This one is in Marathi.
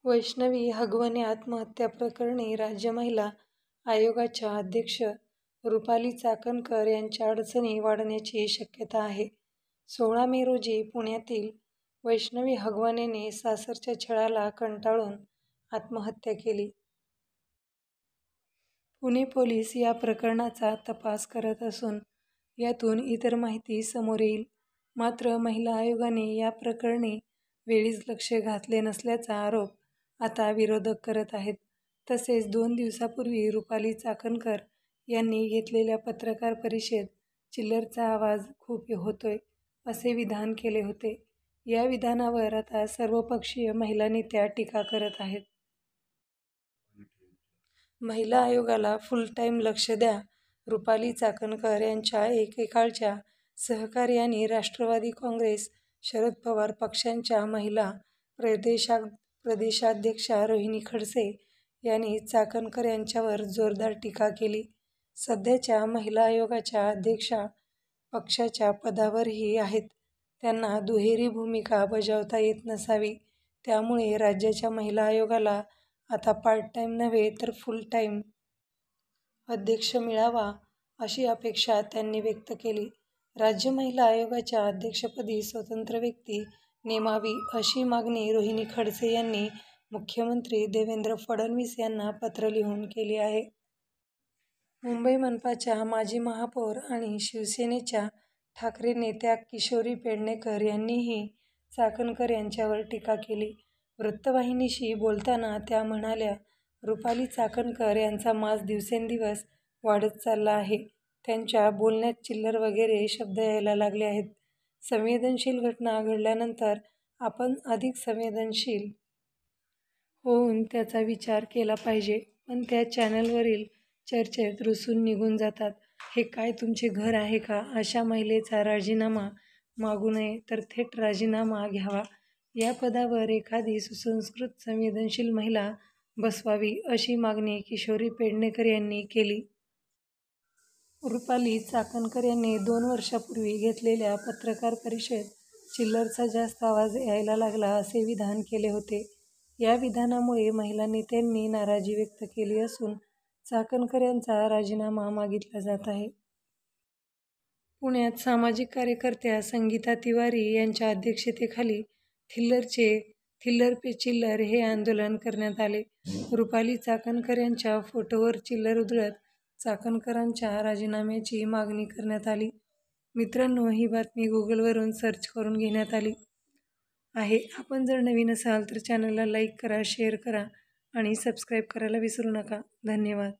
वैष्णवी हगवणे आत्महत्या प्रकरणी राज्य महिला आयोगाच्या अध्यक्ष रुपाली चाकणकर यांच्या अडचणी वाढण्याची शक्यता आहे. 16 मे रोजी पुण्यातील वैष्णवी हगवणेने सासरच्या छळाला कंटाळून आत्महत्या केली. पुणे पोलीस या प्रकरणाचा तपास करत असून यातून इतर माहिती समोर येईल. मात्र महिला आयोगाने या प्रकरणी वेळीच लक्ष घातले नसल्याचा आरोप आता विरोधक करत आहेत. तसेच 2 दिवसापूर्वी रुपाली चाकणकर यांनी घेतलेल्या पत्रकार परिषदेत चिल्लरचा आवाज खूप होतोय असे विधान केले होते. या विधानावर आता सर्वपक्षीय महिला नेत्या टीका करत आहेत. महिला आयोगाला फुल टाईम लक्ष द्या. रुपाली चाकणकर यांच्या एकेकाळच्या सहकारी आणि राष्ट्रवादी काँग्रेस, शरद पवार पक्षांच्या महिला प्रदेशाध्यक्षा रोहिणी खडसे यांनी चाकणकर यांच्यावर जोरदार टीका केली. सध्याच्या महिला आयोगाच्या अध्यक्षा पक्षाच्या पदावरही आहेत. त्यांना दुहेरी भूमिका बजावता येत नसावी. त्यामुळे राज्याच्या महिला आयोगाला आता पार्ट टाईम नव्हे तर फुल टाईम अध्यक्ष मिळावा अशी अपेक्षा त्यांनी व्यक्त केली. राज्य महिला आयोगाच्या अध्यक्षपदी स्वतंत्र व्यक्ती नेमावी अशी मागणी रोहिणी खडसे यांनी मुख्यमंत्री देवेंद्र फडणवीस यांना पत्र लिहून केली आहे. मुंबई मनपाच्या माजी महापौर आणि शिवसेनेच्या ठाकरे नेत्या किशोरी पेडणेकर यांनीही चाकणकर यांच्यावर टीका केली. वृत्तवाहिनीशी बोलताना त्या म्हणाल्या, रुपाली चाकणकर यांचा माज दिवसेंदिवस वाढत चालला आहे. त्यांच्या बोलण्यात चिल्लर वगैरे शब्द यायला लागले आहेत. संवेदनशील घटना घडल्यानंतर आपण अधिक संवेदनशील होऊन त्याचा विचार केला पाहिजे. पण त्या चॅनलवरील चर्चेत रुसून निघून जातात. हे काय तुमचे घर आहे का? अशा महिलेचा राजीनामा मागू नये तर थेट राजीनामा घ्यावा. या पदावर एखादी सुसंस्कृत संवेदनशील महिला बसवावी अशी मागणी किशोरी पेडणेकर यांनी केली. रुपाली चाकणकर यांनी 2 वर्षापूर्वी घेतलेल्या पत्रकार परिषदेत चिल्लरचा जास्त आवाज यायला लागला असे विधान केले होते. या विधानामुळे महिला नेत्यांनी नाराजी व्यक्त केली असून चाकणकर यांचा राजीनामा मागितला जात आहे. पुण्यात सामाजिक कार्यकर्त्या संगीता तिवारी यांच्या अध्यक्षतेखाली थिल्लर पे चिल्लर हे आंदोलन करण्यात आले. रुपाली चाकणकर यांच्या फोटोवर चिल्लर उधळत चाकणकरांच्या राजीनाम्याची मागणी करण्यात आली. मित्रांनो, ही बातमी गुगलवरून सर्च करून घेण्यात आली आहे. आपण जर नवीन असाल तर चॅनलला लाईक करा, शेअर करा आणि सबस्क्राईब करायला विसरू नका. धन्यवाद.